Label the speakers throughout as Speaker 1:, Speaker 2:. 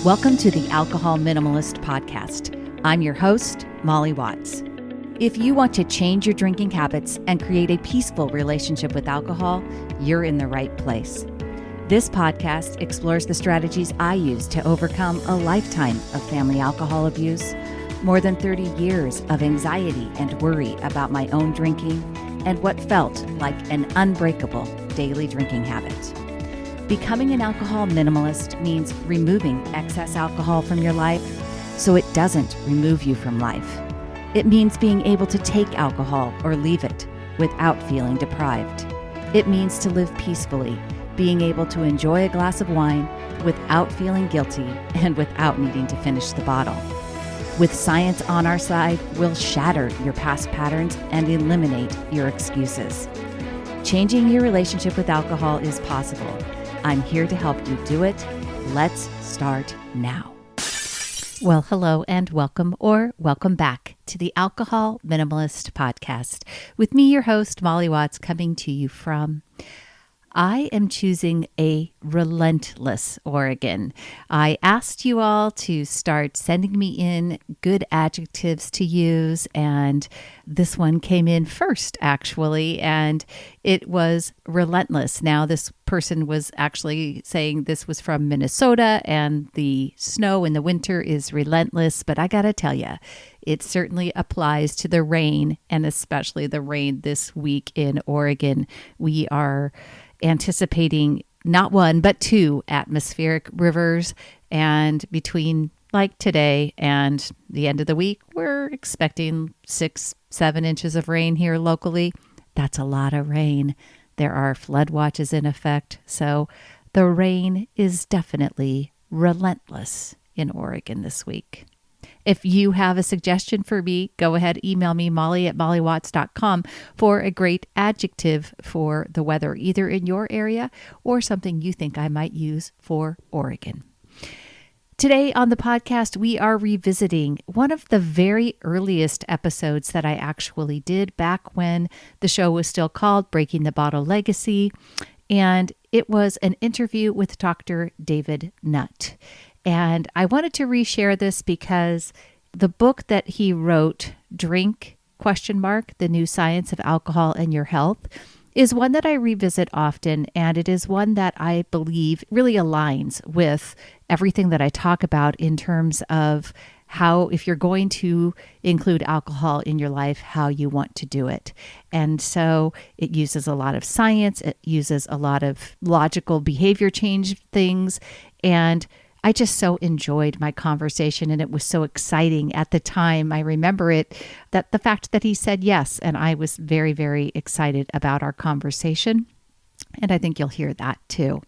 Speaker 1: Welcome to the Alcohol Minimalist Podcast. I'm your host, Molly Watts. If you want to change your drinking habits and create a peaceful relationship with alcohol, you're in the right place. This podcast explores the strategies I use to overcome a lifetime of family alcohol abuse, more than 30 years of anxiety and worry about my own drinking, and what felt like an unbreakable daily drinking habit. Becoming an alcohol minimalist means removing excess alcohol from your life so it doesn't remove you from life. It means being able to take alcohol or leave it without feeling deprived. It means to live peacefully, being able to enjoy a glass of wine without feeling guilty and without needing to finish the bottle. With science on our side, we'll shatter your past patterns and eliminate your excuses. Changing your relationship with alcohol is possible. I'm here to help you do it. Let's start now. Well, hello and welcome or welcome back to the Alcohol Minimalist Podcast with me, your host, Molly Watts, coming to you from I am choosing a relentless Oregon. I asked you all to start sending me in good adjectives to use, and this one came in first, actually, and it was relentless. Now, this person was actually saying this was from Minnesota, and the snow in the winter is relentless, but I gotta tell you, it certainly applies to the rain, and especially the rain this week in Oregon. We are anticipating not one, but two atmospheric rivers. And between like today and the end of the week, we're expecting 6-7 inches of rain here locally. That's a lot of rain. There are flood watches in effect. So the rain is definitely relentless in Oregon this week. If you have a suggestion for me, go ahead, email me, molly@mollywatts.com, for a great adjective for the weather, either in your area or something you think I might use for Oregon. Today on the podcast, we are revisiting one of the very earliest episodes that I actually did back when the show was still called Breaking the Bottle Legacy, and it was an interview with Dr. David Nutt. And I wanted to reshare this because the book that he wrote, Drink, The New Science of Alcohol and Your Health, is one that I revisit often. And it is one that I believe really aligns with everything that I talk about in terms of how, if you're going to include alcohol in your life, how you want to do it. And so it uses a lot of science. It uses a lot of logical behavior change things. And I just so enjoyed my conversation, and it was so exciting at the time. I remember it, that the fact that he said yes, and I was very, very excited about our conversation. And I think you'll hear that too.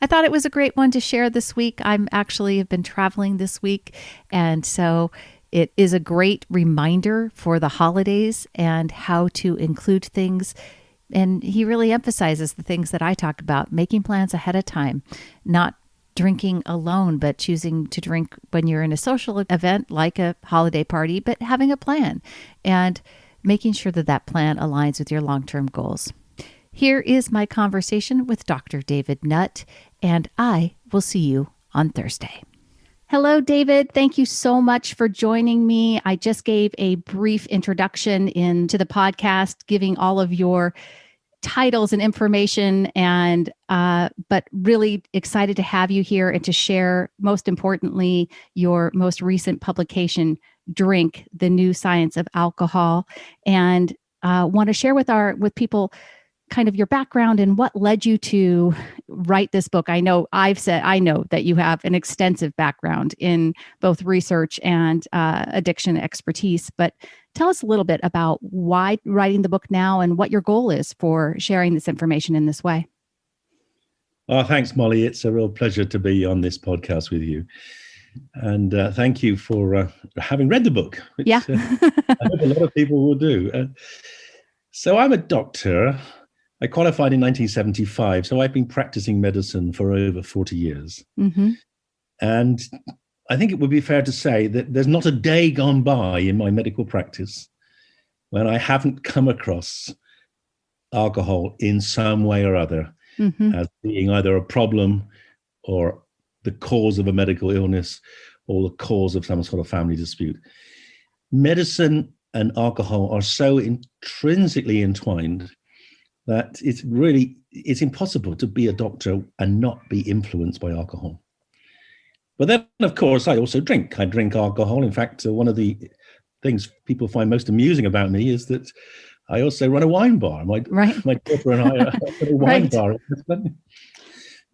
Speaker 1: I thought it was a great one to share this week. I'm actually have been traveling this week, and so it is a great reminder for the holidays and how to include things. And he really emphasizes the things that I talk about, making plans ahead of time, not drinking alone, but choosing to drink when you're in a social event like a holiday party, but having a plan and making sure that that plan aligns with your long-term goals. Here is my conversation with Dr. David Nutt, and I will see you on Thursday. Hello, David. Thank you so much for joining me. I just gave a brief introduction into the podcast, giving all of your titles and information, and but really excited to have you here and to share, most importantly, your most recent publication, Drink, The New Science of Alcohol, and want to share with people kind of your background and what led you to write this book. I know that you have an extensive background in both research and addiction expertise, but tell us a little bit about why writing the book now and what your goal is for sharing this information in this way.
Speaker 2: Oh, thanks, Molly. It's a real pleasure to be on this podcast with you. And thank you for having read the book, which I hope a lot of people will do. So I'm a doctor. I qualified in 1975, so I've been practicing medicine for over 40 years. Mm-hmm. And I think it would be fair to say that there's not a day gone by in my medical practice when I haven't come across alcohol in some way or other as being either a problem or the cause of a medical illness or the cause of some sort of family dispute. Medicine and alcohol are so intrinsically entwined that it's impossible to be a doctor and not be influenced by alcohol. But then, of course, I also drink. I drink alcohol. In fact, one of the things people find most amusing about me is that I also run a wine bar. My daughter and I are at a wine bar.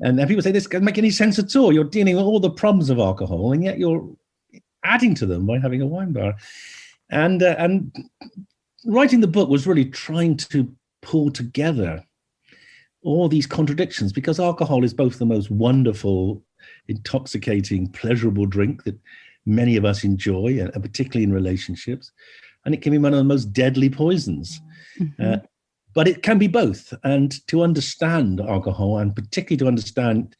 Speaker 2: And people say, this doesn't make any sense at all. You're dealing with all the problems of alcohol, and yet you're adding to them by having a wine bar. And writing the book was really trying to pull together all these contradictions, because alcohol is both the most wonderful, intoxicating, pleasurable drink that many of us enjoy, and particularly in relationships, and it can be one of the most deadly poisons. Mm-hmm. But it can be both. And to understand alcohol, and particularly to understand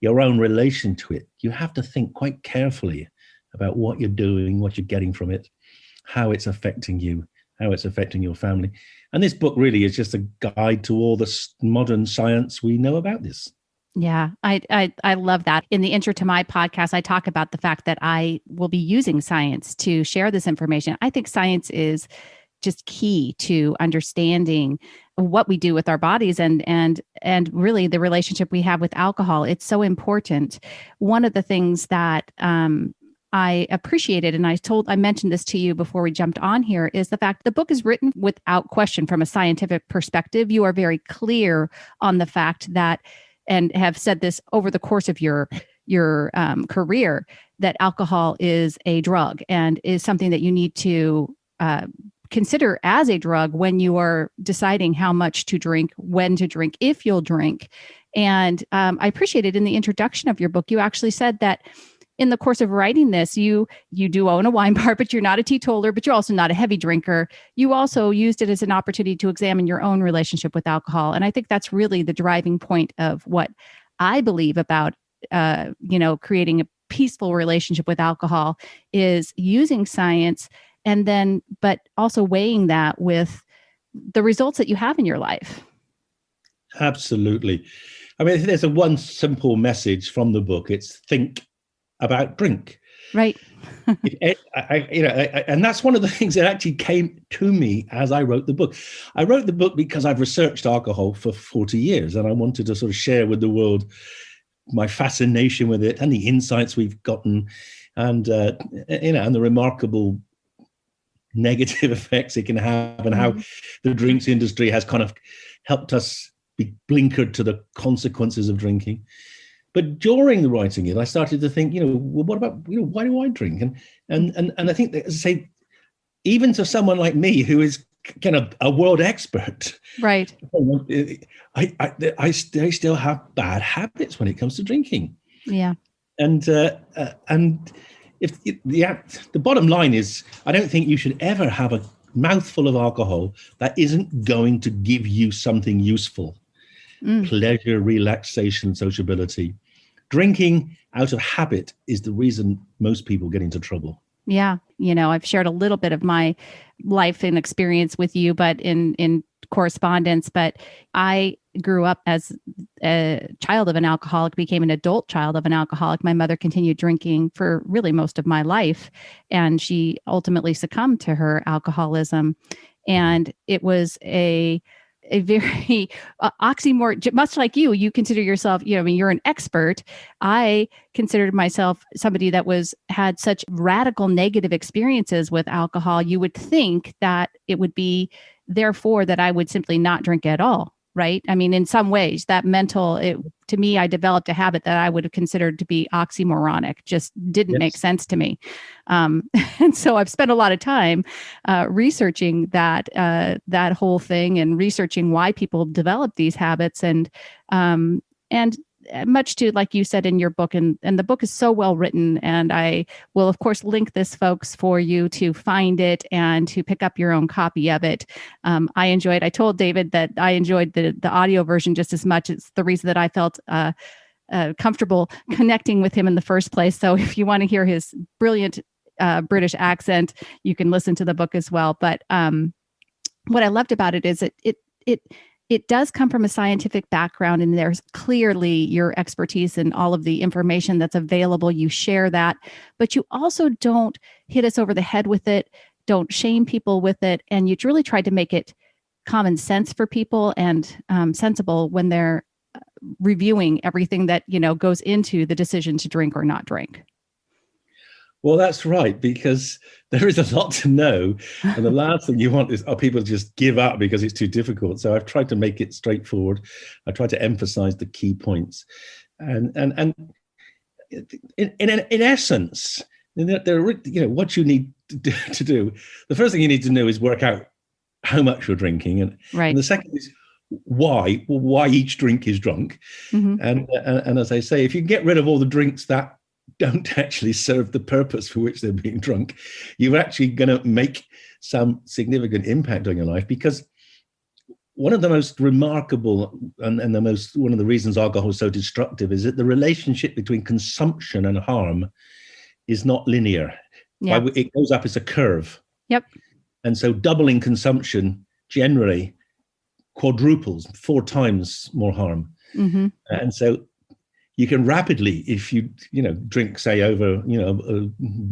Speaker 2: your own relation to it, you have to think quite carefully about what you're doing, what you're getting from it, how it's affecting you, how it's affecting your family. And this book really is just a guide to all the modern science we know about this.
Speaker 1: Yeah, I love that. In the intro to my podcast, I talk about the fact that I will be using science to share this information. I think science is just key to understanding what we do with our bodies and really the relationship we have with alcohol. It's so important. One of the things that I appreciated, and I mentioned this to you before we jumped on here, is the fact the book is written without question from a scientific perspective. You are very clear on the fact that, and have said this over the course of your career, that alcohol is a drug and is something that you need to consider as a drug when you are deciding how much to drink, when to drink, if you'll drink. And I appreciated in the introduction of your book, you actually said that in the course of writing this, you do own a wine bar, but you're not a teetotaler, but you're also not a heavy drinker. You also used it as an opportunity to examine your own relationship with alcohol. And I think that's really the driving point of what I believe about, creating a peaceful relationship with alcohol, is using science and then, but also weighing that with the results that you have in your life.
Speaker 2: Absolutely. I mean, there's one simple message from the book. It's think about drink.
Speaker 1: Right.
Speaker 2: And that's one of the things that actually came to me as I wrote the book. I wrote the book because I've researched alcohol for 40 years, and I wanted to sort of share with the world my fascination with it and the insights we've gotten, and and the remarkable negative effects it can have, and how the drinks industry has kind of helped us be blinkered to the consequences of drinking. But during the writing it, I started to think, well, what about, why do I drink? And I think that, as I say, even to someone like me who is kind of a world expert,
Speaker 1: right?
Speaker 2: I still have bad habits when it comes to drinking.
Speaker 1: Yeah.
Speaker 2: And if the bottom line is, I don't think you should ever have a mouthful of alcohol that isn't going to give you something useful. Pleasure, relaxation, sociability. Drinking out of habit is the reason most people get into trouble.
Speaker 1: Yeah. I've shared a little bit of my life and experience with you, but in correspondence, but I grew up as a child of an alcoholic, became an adult child of an alcoholic. My mother continued drinking for really most of my life, and she ultimately succumbed to her alcoholism. And it was a very oxymoron, much like you consider yourself, you're an expert. I considered myself somebody that had such radical negative experiences with alcohol. You would think that it would be therefore that I would simply not drink at all. Right. I mean, in some ways that to me, I developed a habit that I would have considered to be oxymoronic, just didn't make sense to me. And so I've spent a lot of time researching that whole thing and researching why people develop these habits. And much to, like you said in your book, and the book is so well written, and I will of course link this, folks, for you to find it and to pick up your own copy of it. I told David that I enjoyed the audio version just as much. It's the reason that I felt comfortable connecting with him in the first place. So if you want to hear his brilliant British accent, you can listen to the book as well. But what I loved about it is it it does come from a scientific background, and there's clearly your expertise and all of the information that's available. You share that, but you also don't hit us over the head with it, don't shame people with it, and you really try to make it common sense for people and sensible when they're reviewing everything that, goes into the decision to drink or not drink.
Speaker 2: Well, that's right, because there is a lot to know. And the last thing you want is people just give up because it's too difficult. So I've tried to make it straightforward. I try to emphasize the key points. And in essence, what you need to do, the first thing you need to know is work out how much you're drinking. And the second is why each drink is drunk. Mm-hmm. And as I say, if you get rid of all the drinks that don't actually serve the purpose for which they're being drunk, you're actually going to make some significant impact on your life. Because one of the most remarkable and one of the reasons alcohol is so destructive is that the relationship between consumption and harm is not linear. Yeah. It goes up as a curve. Yep. And so doubling consumption generally quadruples, 4 times more harm. Mm-hmm. And so you can rapidly, if you drink, say, over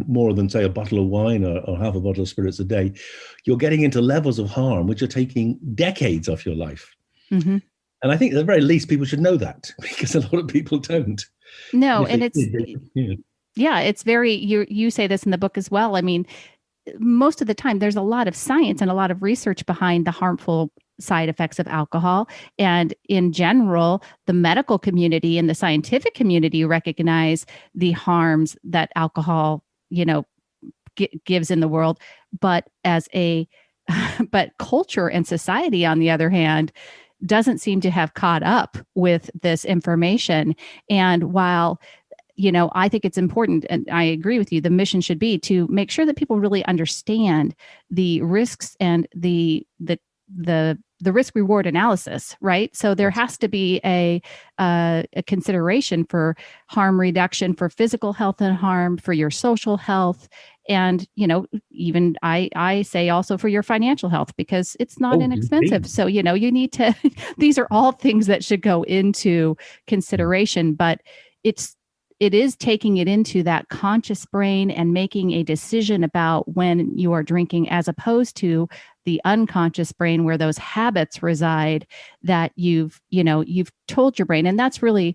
Speaker 2: more than, say, a bottle of wine or half a bottle of spirits a day, you're getting into levels of harm which are taking decades off your life. Mm-hmm. And I think at the very least people should know that, because a lot of people don't.
Speaker 1: No, and it's it's very, you say this in the book as well. I mean, most of the time there's a lot of science and a lot of research behind the harmful side effects of alcohol. And in general, the medical community and the scientific community recognize the harms that alcohol, gives in the world. But but culture and society, on the other hand, doesn't seem to have caught up with this information. And while I think it's important, and I agree with you, the mission should be to make sure that people really understand the risks and the risk reward analysis, right? So there has to be a consideration for harm reduction, for physical health and harm, for your social health, and even I say also for your financial health, because it's not inexpensive. Indeed. So you need to. These are all things that should go into consideration, but it is taking it into that conscious brain and making a decision about when you are drinking, as opposed to the unconscious brain where those habits reside that you've told your brain. And that's really,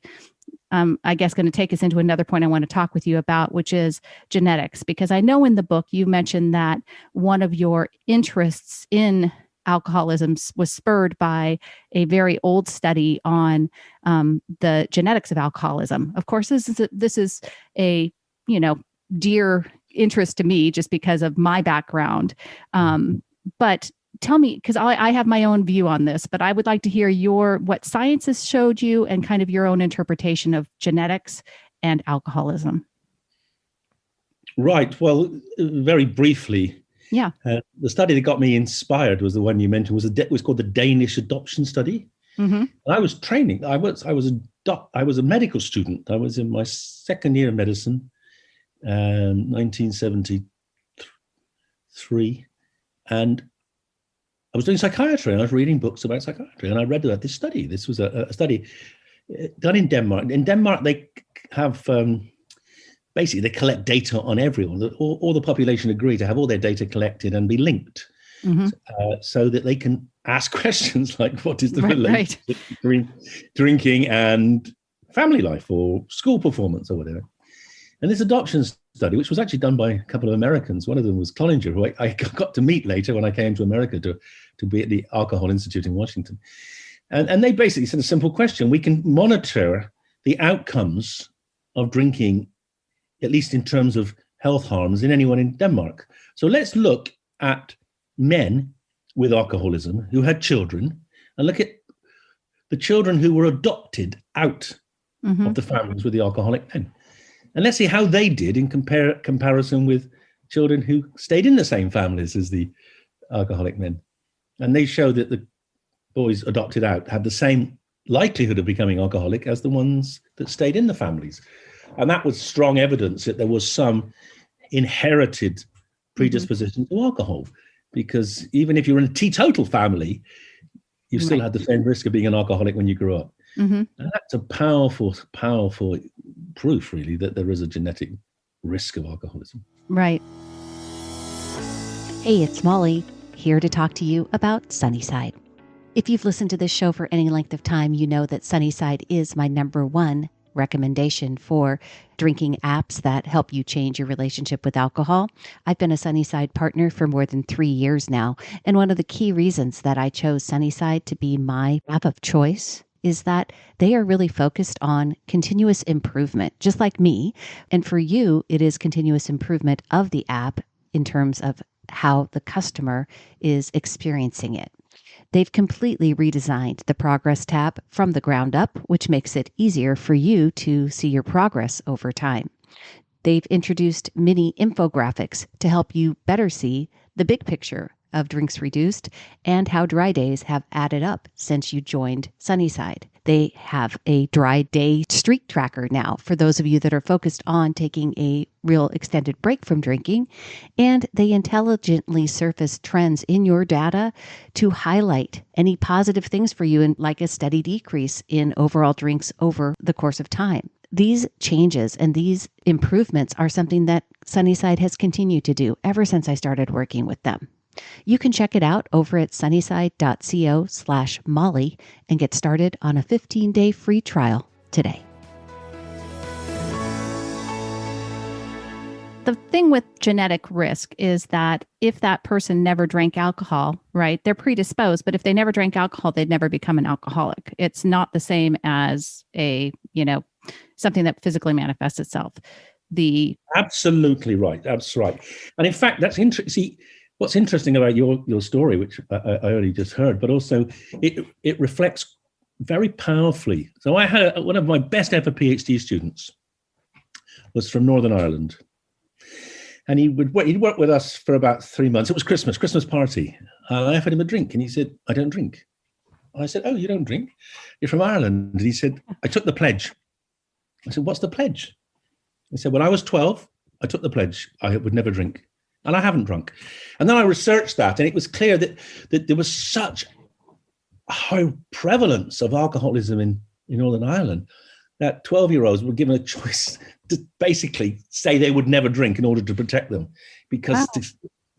Speaker 1: I guess, going to take us into another point I want to talk with you about, which is genetics. Because I know in the book you mentioned that one of your interests in alcoholism was spurred by a very old study on the genetics of alcoholism. Of course, this is a dear interest to me just because of my background. But tell me, because I have my own view on this, but I would like to hear what science has showed you and kind of your own interpretation of genetics and alcoholism.
Speaker 2: Right. Well, very briefly.
Speaker 1: Yeah.
Speaker 2: The study that got me inspired was the one you mentioned. Was called the Danish adoption study. Mm-hmm. And I was training. I was a medical student. I was in my second year of medicine, 1973, and I was doing psychiatry. And I was reading books about psychiatry, and I read about this study. This was a study done in Denmark. In Denmark, they have. Basically, they collect data on everyone. All the population agree to have all their data collected and be linked, mm-hmm. So that they can ask questions like, what is the relationship between drinking and family life or school performance or whatever? And this adoption study, which was actually done by a couple of Americans, one of them was Cloninger, who I got to meet later when I came to America to be at the Alcohol Institute in Washington. And they basically said a simple question. We can monitor the outcomes of drinking, at least in terms of health harms, in anyone in Denmark. So let's look at men with alcoholism who had children, and look at the children who were adopted out mm-hmm. of the families with the alcoholic men. And let's see how they did in comparison with children who stayed in the same families as the alcoholic men. And they show that the boys adopted out had the same likelihood of becoming alcoholic as the ones that stayed in the families. And that was strong evidence that there was some inherited predisposition mm-hmm. to alcohol. Because even if you're in a teetotal family, you still had the same risk of being an alcoholic when you grew up. And that's a powerful proof, really, that there is a genetic risk of alcoholism.
Speaker 1: Right. Hey, it's Molly, here to talk to you about Sunnyside. If you've listened to this show for any length of time, you know that Sunnyside is my number one recommendation for drinking apps that help you change your relationship with alcohol. I've been a Sunnyside partner for more than 3 years now, and one of the key reasons that I chose Sunnyside to be my app of choice is that they are really focused on continuous improvement, just like me. And for you, it is continuous improvement of the app in terms of how the customer is experiencing it. They've completely redesigned the progress tab from the ground up, which makes it easier for you to see your progress over time. They've introduced mini infographics to help you better see the big picture of drinks reduced and how dry days have added up since you joined Sunnyside. They have a dry day streak tracker now for those of you that are focused on taking a real extended break from drinking. And they intelligently surface trends in your data to highlight any positive things for you, and like a steady decrease in overall drinks over the course of time. These changes and these improvements are something that Sunnyside has continued to do ever since I started working with them. You can check it out over at sunnyside.co/Molly and get started on a 15-day free trial today. The thing with genetic risk is that if that person never drank alcohol, right, they're predisposed, but if they never drank alcohol, they'd never become an alcoholic. It's not the same as something that physically manifests itself.
Speaker 2: Absolutely right. That's right. And in fact, that's interesting. See, what's interesting about your story, which I only just heard, but also it reflects very powerfully. So I had one of my best ever PhD students was from Northern Ireland. And he'd work with us for about 3 months. It was Christmas party. I offered him a drink and he said, I don't drink. I said, oh, you don't drink? You're from Ireland. And he said, I took the pledge. I said, what's the pledge? He said, when I was 12, I took the pledge. I would never drink. And I haven't drunk. And then I researched that, and it was clear that there was such a high prevalence of alcoholism in Northern Ireland that 12-year-olds were given a choice to basically say they would never drink in order to protect them. Because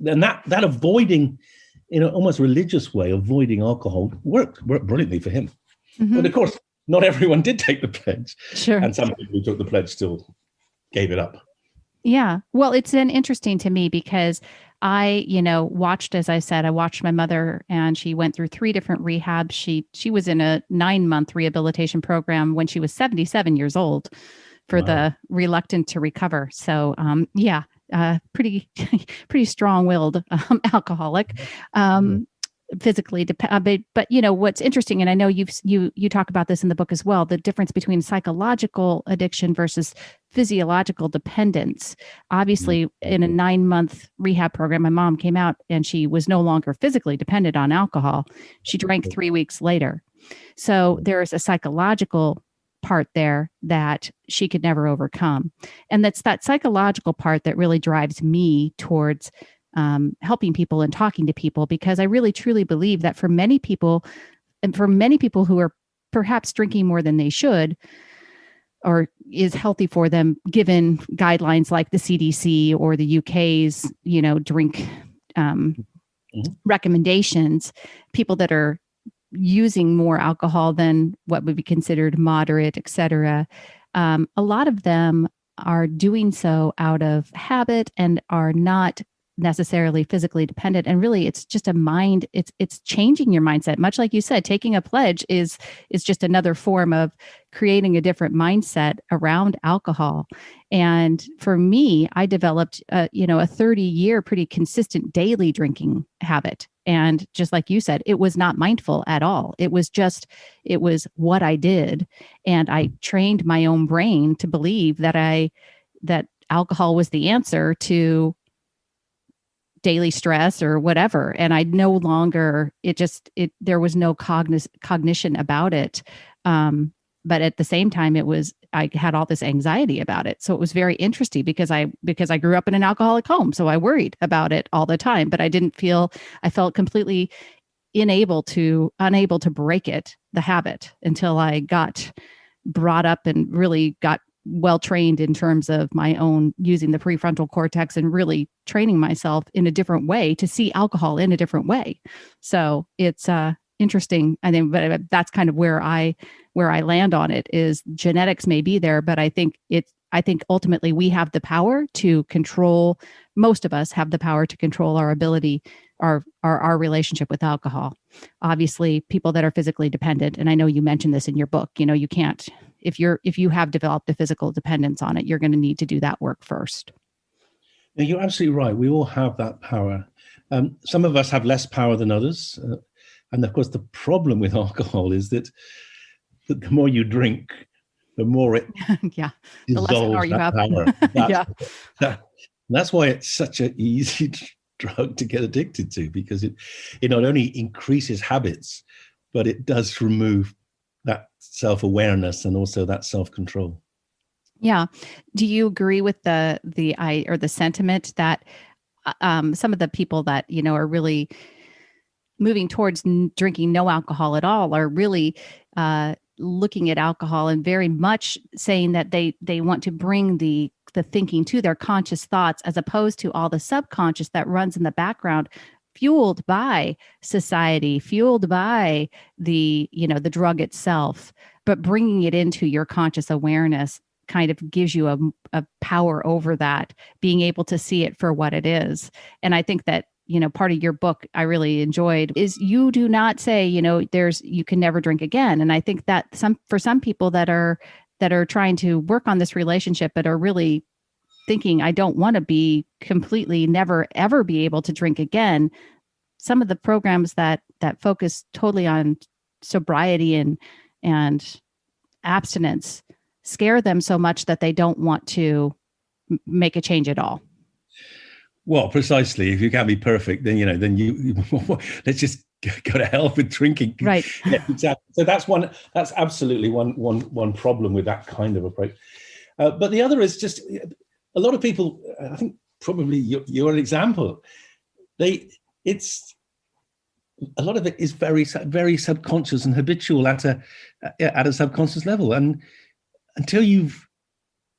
Speaker 2: and that avoiding, in an almost religious way, avoiding alcohol worked brilliantly for him. Mm-hmm. But of course, not everyone did take the pledge. Sure. And some people who took the pledge still gave it up.
Speaker 1: Yeah. Well, it's then interesting to me because I, watched, as I said, I watched my mother, and she went through 3 different rehabs. She was in a 9-month rehabilitation program when she was 77 years old for the reluctant to recover. So, pretty strong-willed alcoholic. Physically dependent, but what's interesting, and I know you talk about this in the book as well, the difference between psychological addiction versus physiological dependence. Obviously, in a 9-month rehab program, my mom came out and she was no longer physically dependent on alcohol. She drank 3 weeks later. So there's a psychological part there that she could never overcome. And that's that psychological part that really drives me towards helping people and talking to people, because I really truly believe that for many people, and for many people who are perhaps drinking more than they should, or is healthy for them, given guidelines like the CDC or the UK's, drink recommendations, people that are using more alcohol than what would be considered moderate, et cetera, a lot of them are doing so out of habit and are not necessarily physically dependent. And really, it's just a mind, it's changing your mindset. Much like you said, taking a pledge is just another form of creating a different mindset around alcohol. And for me, I developed a 30-year pretty consistent daily drinking habit. And just like you said, it was not mindful at all. It was what I did. And I trained my own brain to believe that alcohol was the answer to daily stress or whatever. And I no longer, there was no cognition about it. But at the same time, I had all this anxiety about it. So it was very interesting because I grew up in an alcoholic home. So I worried about it all the time, but I felt completely unable to break the habit, until I got brought up and really got well trained in terms of my own using the prefrontal cortex and really training myself in a different way to see alcohol in a different way. So it's interesting. I think, but that's kind of where I land on it. Is genetics may be there, but I think ultimately we have the power to control. Most of us have the power to control our ability, our relationship with alcohol. Obviously, people that are physically dependent, and I know you mentioned this in your book, you can't, if you have developed a physical dependence on it, you're going to need to do that work first.
Speaker 2: Now, you're absolutely right. We all have that power. Some of us have less power than others. And of course, the problem with alcohol is that the more you drink, the more it
Speaker 1: the less power you have.
Speaker 2: That's why it's such an easy drug to get addicted to, because it not only increases habits, but it does remove that self-awareness and also that self-control.
Speaker 1: Yeah. Do you agree with the sentiment that some of the people that, are really moving towards drinking no alcohol at all are really looking at alcohol and very much saying that they want to bring the thinking to their conscious thoughts, as opposed to all the subconscious that runs in the background, fueled by society, fueled by the drug itself, but bringing it into your conscious awareness kind of gives you a power over that, being able to see it for what it is. And I think that, part of your book I really enjoyed is you do not say, you can never drink again. And I think that for some people that are trying to work on this relationship, but are really thinking, I don't want to be completely never, ever be able to drink again. Some of the programs that focus totally on sobriety and abstinence scare them so much that they don't want to make a change at all.
Speaker 2: Well, precisely. If you can't be perfect, then you let's just go to hell with drinking.
Speaker 1: Right.
Speaker 2: Yeah, exactly. So that's absolutely one problem with that kind of approach. But the other is just a lot of people, I think probably you're an example. A lot of it is very, very subconscious and habitual at a subconscious level. And until you've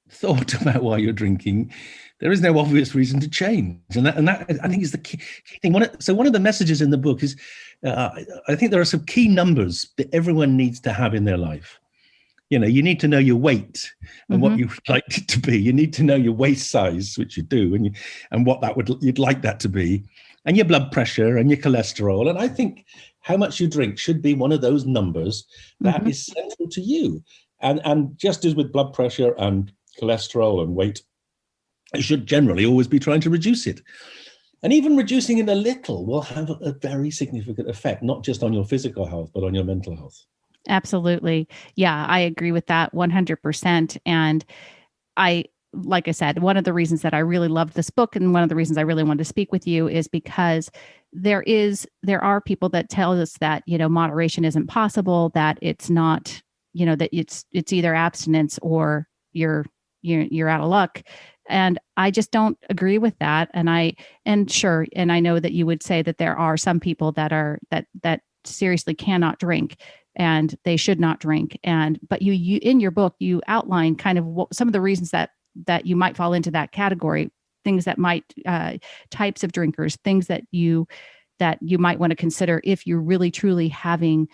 Speaker 2: thought about why you're drinking, there is no obvious reason to change. And that I think is the key thing. One of the messages in the book is, I think there are some key numbers that everyone needs to have in their life. You need to know your weight and what you'd like it to be. You need to know your waist size, which you do, and what you'd like that to be, and your blood pressure and your cholesterol. And I think how much you drink should be one of those numbers that is central to you. And just as with blood pressure and cholesterol and weight, you should generally always be trying to reduce it. And even reducing it a little will have a very significant effect, not just on your physical health, but on your mental health.
Speaker 1: Absolutely. Yeah, I agree with that 100%. And like I said, one of the reasons that I really loved this book and one of the reasons I really wanted to speak with you is because there are people that tell us that, moderation isn't possible, that it's not, that it's either abstinence or you're out of luck. And I just don't agree with that. And I know that you would say that there are some people that seriously cannot drink and they should not drink. But you in your book, you outline kind of some of the reasons that you might fall into that category, things that might, types of drinkers, things that you might want to consider if you're really truly having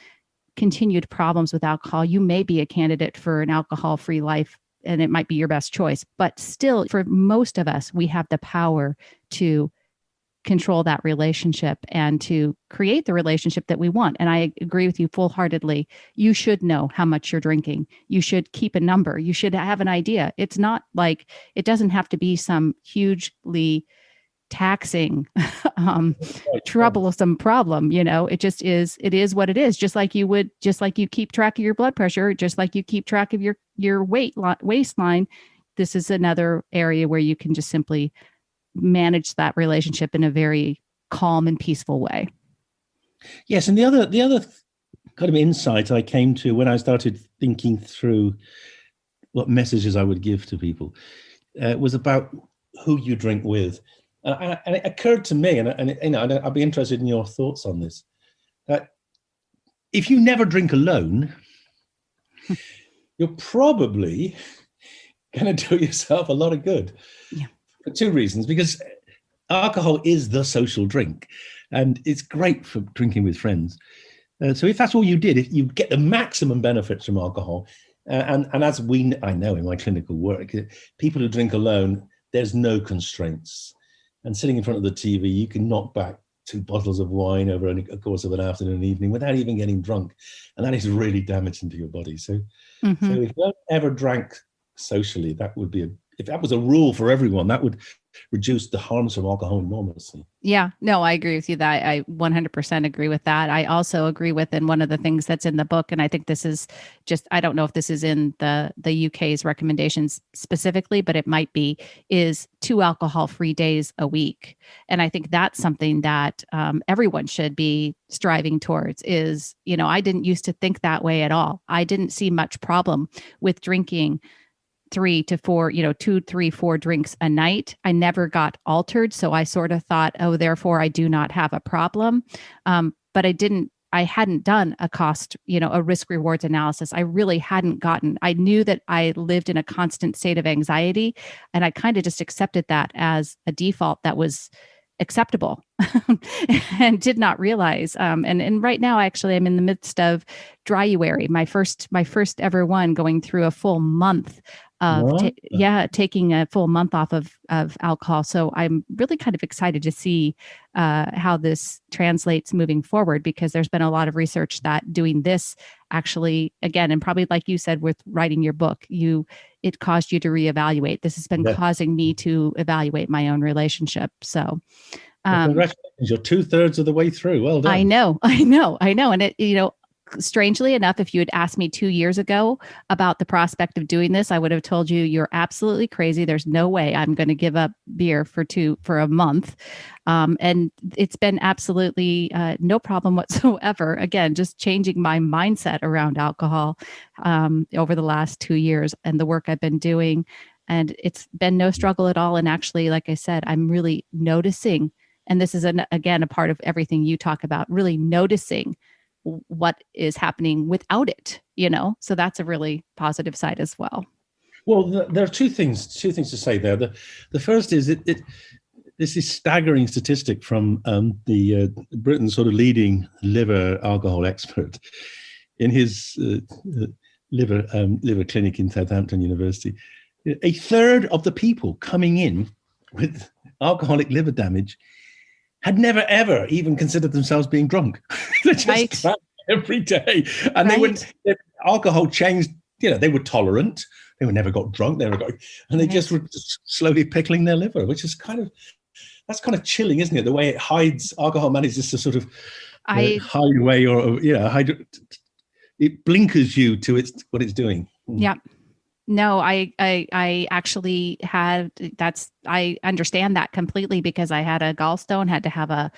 Speaker 1: continued problems with alcohol. You may be a candidate for an alcohol-free life, and it might be your best choice. But still, for most of us, we have the power to control that relationship and to create the relationship that we want. And I agree with you full-heartedly. You should know how much you're drinking. You should keep a number. You should have an idea. It's not like, it doesn't have to be some hugely taxing, troublesome problem. It just is, it is what it is. Just like you keep track of your blood pressure, just like you keep track of your waistline. This is another area where you can just simply manage that relationship in a very calm and peaceful way.
Speaker 2: Yes. And the other kind of insight I came to when I started thinking through what messages I would give to people was about who you drink with. And it occurred to me, and I'd be interested in your thoughts on this. if you never drink alone, you're probably going to do yourself a lot of good.
Speaker 1: Yeah.
Speaker 2: For two reasons. Because alcohol is the social drink, and it's great for drinking with friends. So if that's all you did, if you get the maximum benefits from alcohol, and as I know in my clinical work, people who drink alone, there's no constraints. And sitting in front of the TV, you can knock back 2 bottles of wine over a course of an afternoon and evening without even getting drunk. And that is really damaging to your body. So, so if you ever drank socially, that would be if that was a rule for everyone, that would reduce the harms from alcohol enormously.
Speaker 1: Yeah, no, I agree with you that I 100% agree with that. I also agree with, and one of the things that's in the book, and I think this is just, I don't know if this is in the UK's recommendations specifically, but it might be, is 2 alcohol-free days a week. And I think that's something that everyone should be striving towards is, I didn't used to think that way at all. I didn't see much problem with drinking 3 to 4, 2, 3, 4 drinks a night. I never got altered. So I sort of thought, oh, therefore I do not have a problem. But I hadn't done a cost, a risk rewards analysis. I really hadn't I knew that I lived in a constant state of anxiety, and I kind of just accepted that as a default that was acceptable and did not realize. And right now, actually, I'm in the midst of dryuary, my first ever one, going through a full month of taking a full month off of alcohol. So I'm really kind of excited to see how this translates moving forward, because there's been a lot of research that doing this actually, again, and probably like you said with writing your book, it caused you to reevaluate. This has been causing me to evaluate my own relationship. So
Speaker 2: congratulations, you're 2/3 of the way through. Well done.
Speaker 1: I know. And it, strangely enough, if you had asked me 2 years ago about the prospect of doing this, I would have told you, you're absolutely crazy. There's no way I'm going to give up beer for a month. And it's been absolutely no problem whatsoever. Again, just changing my mindset around alcohol over the last 2 years and the work I've been doing. And it's been no struggle at all. And actually, like I said, I'm really noticing, and this is again a part of everything you talk about, really noticing what is happening without it, so that's a really positive side as well.
Speaker 2: Well, there are two things to say there. The first is this is staggering statistic from the Britain's sort of leading liver alcohol expert in his liver clinic in Southampton University. 1/3 of the people coming in with alcoholic liver damage had never, ever even considered themselves being drunk. They just drank every day. And alcohol changed, they were tolerant. They never got drunk, and they just were slowly pickling their liver, which is that's kind of chilling, isn't it? The way it hides, alcohol manages to sort of hide away it blinkers you to what it's doing.
Speaker 1: Yeah. No, I actually I understand that completely, because I had a gallstone, had to have a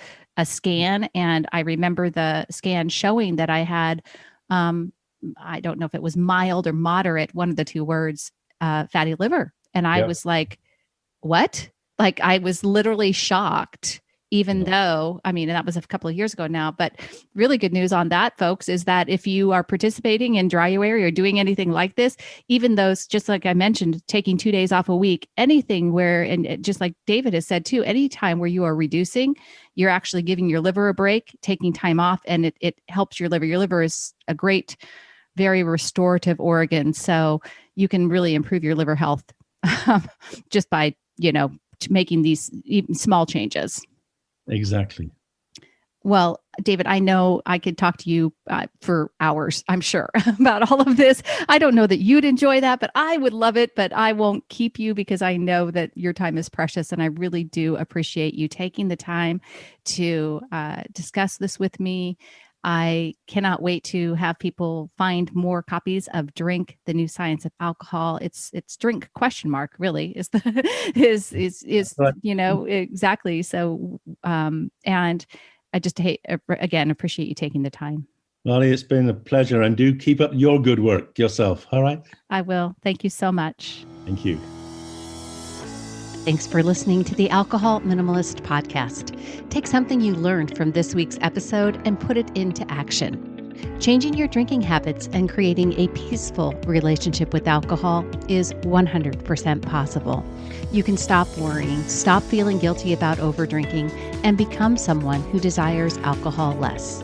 Speaker 1: scan. And I remember the scan showing that I had, I don't know if it was mild or moderate, one of the two words, fatty liver. And I was like, what? Like, I was literally shocked, even though, and that was a couple of years ago now. But really good news on that, folks, is that if you are participating in dryuary or doing anything like this, even those, just like I mentioned, taking 2 days off a week, anything where, and just like David has said too, anytime where you are reducing, you're actually giving your liver a break, taking time off, and it helps your liver. Your liver is a great, very restorative organ. So you can really improve your liver health just by, making these even small changes.
Speaker 2: Exactly.
Speaker 1: Well, David, I know I could talk to you for hours, I'm sure, about all of this. I don't know that you'd enjoy that, but I would love it. But I won't keep you, because I know that your time is precious. And I really do appreciate you taking the time to discuss this with me. I cannot wait to have people find more copies of Drink: The New Science of Alcohol. It's drink ? Really is right. Exactly. So, and I just appreciate you taking the time.
Speaker 2: Molly, it's been a pleasure, and do keep up your good work yourself. All right.
Speaker 1: I will. Thank you so much.
Speaker 2: Thank you.
Speaker 1: Thanks for listening to the Alcohol Minimalist Podcast. Take something you learned from this week's episode and put it into action. Changing your drinking habits and creating a peaceful relationship with alcohol is 100% possible. You can stop worrying, stop feeling guilty about overdrinking, and become someone who desires alcohol less.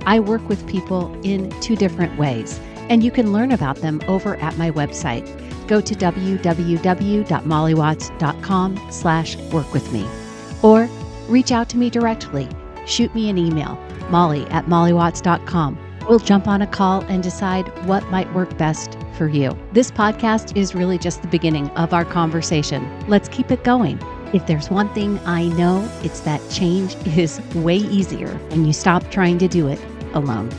Speaker 1: I work with people in 2 different ways, and you can learn about them over at my website. Go to www.mollywatts.com/workwithme or reach out to me directly. Shoot me an email, molly@mollywatts.com. We'll jump on a call and decide what might work best for you. This podcast is really just the beginning of our conversation. Let's keep it going. If there's one thing I know, it's that change is way easier when you stop trying to do it alone.